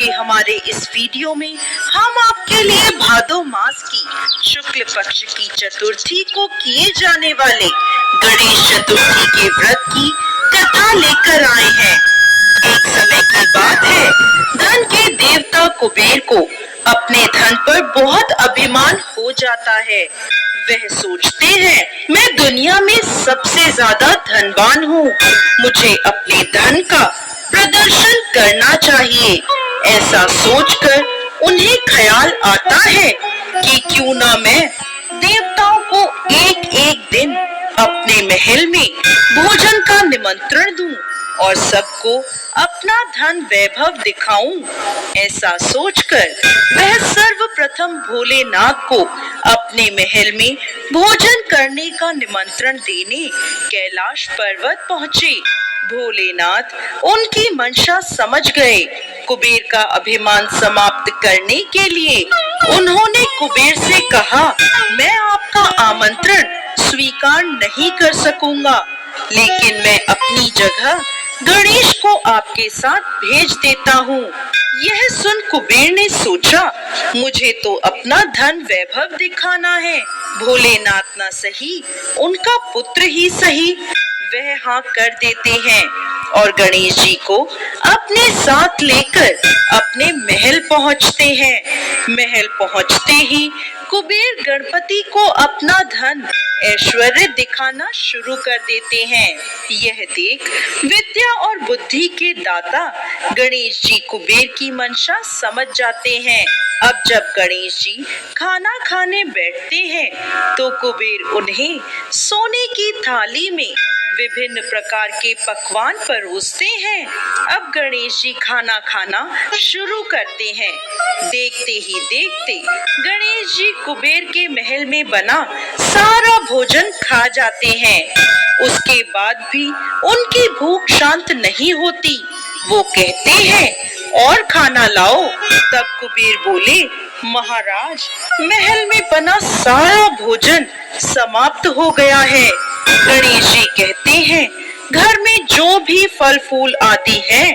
के हमारे इस वीडियो में हम आपके लिए भादो मास की शुक्ल पक्ष की चतुर्थी को किए जाने वाले गणेश चतुर्थी के व्रत की कथा लेकर आए हैं। एक समय की बात है, धन के देवता कुबेर को अपने धन पर बहुत अभिमान हो जाता है। वह सोचते हैं, मैं दुनिया में सबसे ज्यादा धनवान हूँ, मुझे अपने धन का प्रदर्शन करना चाहिए। ऐसा सोचकर उन्हें ख्याल आता है कि क्यों ना मैं देवताओं को एक एक दिन अपने महल में भोजन का निमंत्रण दूं और सबको अपना धन वैभव दिखाऊं। ऐसा सोचकर वह सर्वप्रथम भोलेनाथ को अपने महल में भोजन करने का निमंत्रण देने कैलाश पर्वत पहुँचे। भोलेनाथ उनकी मंशा समझ गए। कुबेर का अभिमान समाप्त करने के लिए उन्होंने कुबेर से कहा, मैं आपका आमंत्रण स्वीकार नहीं कर सकूंगा, लेकिन मैं अपनी जगह गणेश को आपके साथ भेज देता हूँ। यह सुन कुबेर ने सोचा, मुझे तो अपना धन वैभव दिखाना है, भोलेनाथ न सही उनका पुत्र ही सही। वह हाँ कर देते हैं और गणेश जी को अपने साथ लेकर अपने महल पहुँचते हैं। महल पहुँचते ही कुबेर गणपति को अपना धन ऐश्वर्य दिखाना शुरू कर देते हैं। यह देख विद्या और बुद्धि के दाता गणेश जी कुबेर की मंशा समझ जाते हैं। अब जब गणेश जी खाना खाने बैठते हैं तो कुबेर उन्हें सोने की थाली में विभिन्न प्रकार के पकवान परोसते हैं। अब गणेश जी खाना खाना शुरू करते हैं। देखते ही देखते गणेश जी कुबेर के महल में बना सारा भोजन खा जाते हैं। उसके बाद भी उनकी भूख शांत नहीं होती। वो कहते हैं, और खाना लाओ। तब कुबेर बोले, महाराज, महल में बना सारा भोजन समाप्त हो गया है। गणेश जी कहते हैं, घर में जो भी फल फूल आदि है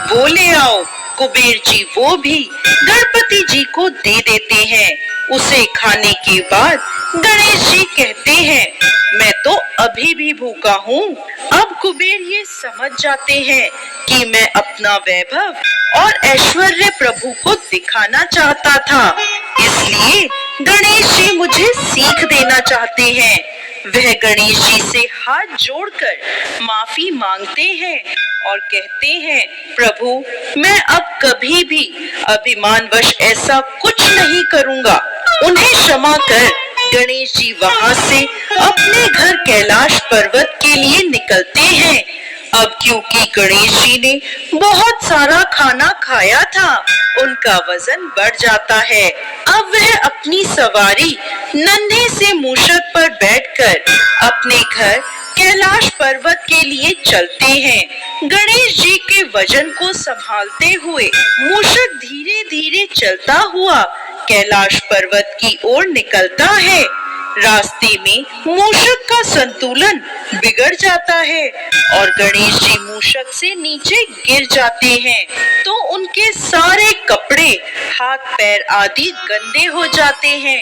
वो ले आओ। कुबेर जी वो भी गणपति जी को दे देते हैं। उसे खाने के बाद गणेश जी कहते हैं, मैं तो अभी भी भूखा हूँ। अब कुबेर ये समझ जाते हैं कि मैं अपना वैभव और ऐश्वर्य प्रभु को दिखाना चाहता था, इसलिए गणेश जी मुझे सीख देना चाहते हैं। वह गणेश जी से हाथ जोड़कर माफी मांगते हैं और कहते हैं, प्रभु, मैं अब कभी भी अभिमानवश ऐसा कुछ नहीं करूँगा, उन्हें क्षमा कर। गणेश जी वहाँ से अपने घर कैलाश पर्वत के लिए निकलते हैं। अब क्योंकि गणेश जी ने बहुत सारा खाना खाया था, उनका वजन बढ़ जाता है। अब वह अपनी सवारी नन्हे से मूषक पर बैठकर अपने घर कैलाश पर्वत के लिए चलते हैं। गणेश जी के वजन को संभालते हुए मूषक धीरे धीरे चलता हुआ कैलाश पर्वत की ओर निकलता है। रास्ते में मूषक का संतुलन बिगड़ जाता है और गणेश जी मूषक से नीचे गिर जाते हैं तो उनके सारे कपड़े, हाथ पैर आदि गंदे हो जाते हैं।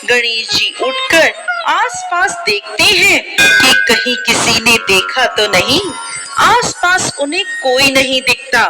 गणेश जी उठकर आसपास देखते हैं कि कहीं किसी ने देखा तो नहीं। आसपास उन्हें कोई नहीं दिखता,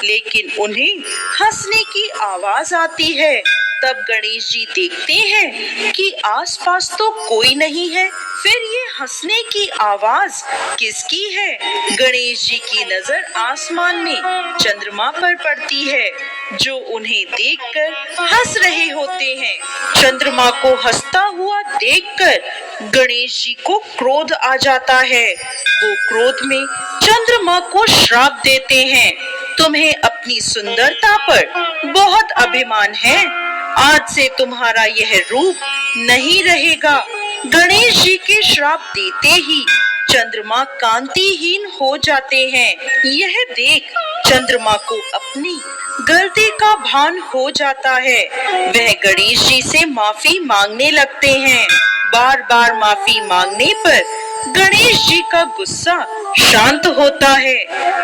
लेकिन उन्हें हंसने की आवाज आती है। तब गणेश जी देखते हैं कि आसपास तो कोई नहीं है, फिर ये हंसने की आवाज किसकी है? गणेश जी की नजर आसमान में चंद्रमा पर पड़ती है, जो उन्हें देखकर हंस रहे होते हैं। चंद्रमा को हंसता हुआ देखकर गणेश जी को क्रोध आ जाता है। वो क्रोध में चंद्रमा को श्राप देते हैं, तुम्हें अपनी सुंदरता पर बहुत अभिमान है, आज से तुम्हारा यह रूप नहीं रहेगा। गणेश जी के श्राप देते ही चंद्रमा कांतिहीन हो जाते हैं। यह देख चंद्रमा को अपनी गलती का भान हो जाता है। वह गणेश जी से माफी मांगने लगते हैं। बार बार माफी मांगने पर गणेश जी का गुस्सा शांत होता है।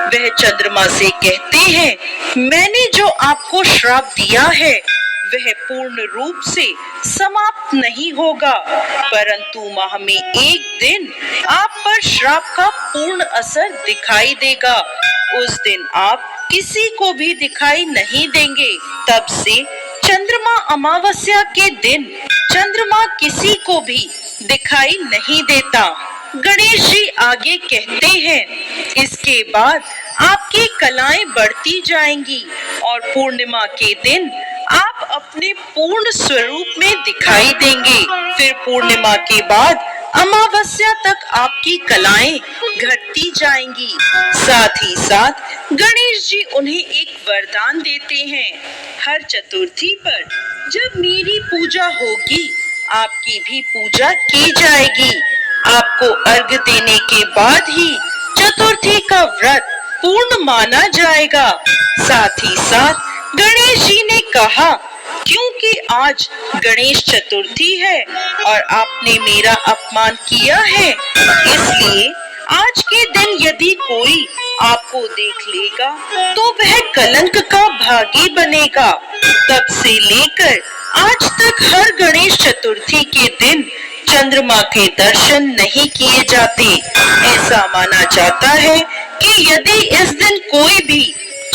वह चंद्रमा से कहते हैं मैंने जो आपको श्राप दिया है वह पूर्ण रूप से समाप्त नहीं होगा, परंतु माह में एक दिन आप पर श्राप का पूर्ण असर दिखाई देगा। उस दिन आप किसी को भी दिखाई नहीं देंगे। तब से चंद्रमा अमावस्या के दिन चंद्रमा किसी को भी दिखाई नहीं देता। गणेश जी आगे कहते हैं, इसके बाद आपकी कलाएं बढ़ती जाएंगी और पूर्णिमा के दिन आप अपने पूर्ण स्वरूप में दिखाई देंगे। फिर पूर्णिमा के बाद अमावस्या तक आपकी कलाएं घटती जाएंगी। साथ ही साथ गणेश जी उन्हें एक वरदान देते हैं, हर चतुर्थी पर जब मेरी पूजा होगी आपकी भी पूजा की जाएगी। आपको अर्घ देने के बाद ही चतुर्थी का व्रत पूर्ण माना जाएगा। साथ ही साथ गणेश जी ने कहा, क्योंकि आज गणेश चतुर्थी है और आपने मेरा अपमान किया है, इसलिए आज के दिन यदि कोई आपको देख लेगा तो वह कलंक का भागी बनेगा। तब से लेकर आज तक हर गणेश चतुर्थी के दिन चंद्रमा के दर्शन नहीं किए जाते। ऐसा माना जाता है कि यदि इस दिन कोई भी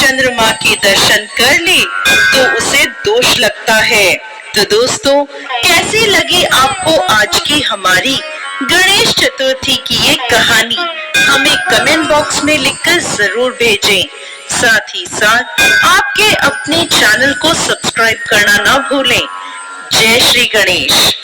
चंद्रमा के दर्शन कर ले तो उसे दोष लगता है। तो दोस्तों, कैसी लगी आपको आज की हमारी गणेश चतुर्थी की ये कहानी? हमें कमेंट बॉक्स में लिखकर जरूर भेजें। साथ ही साथ आपके अपने चैनल को सब्सक्राइब करना ना भूलें। जय श्री गणेश।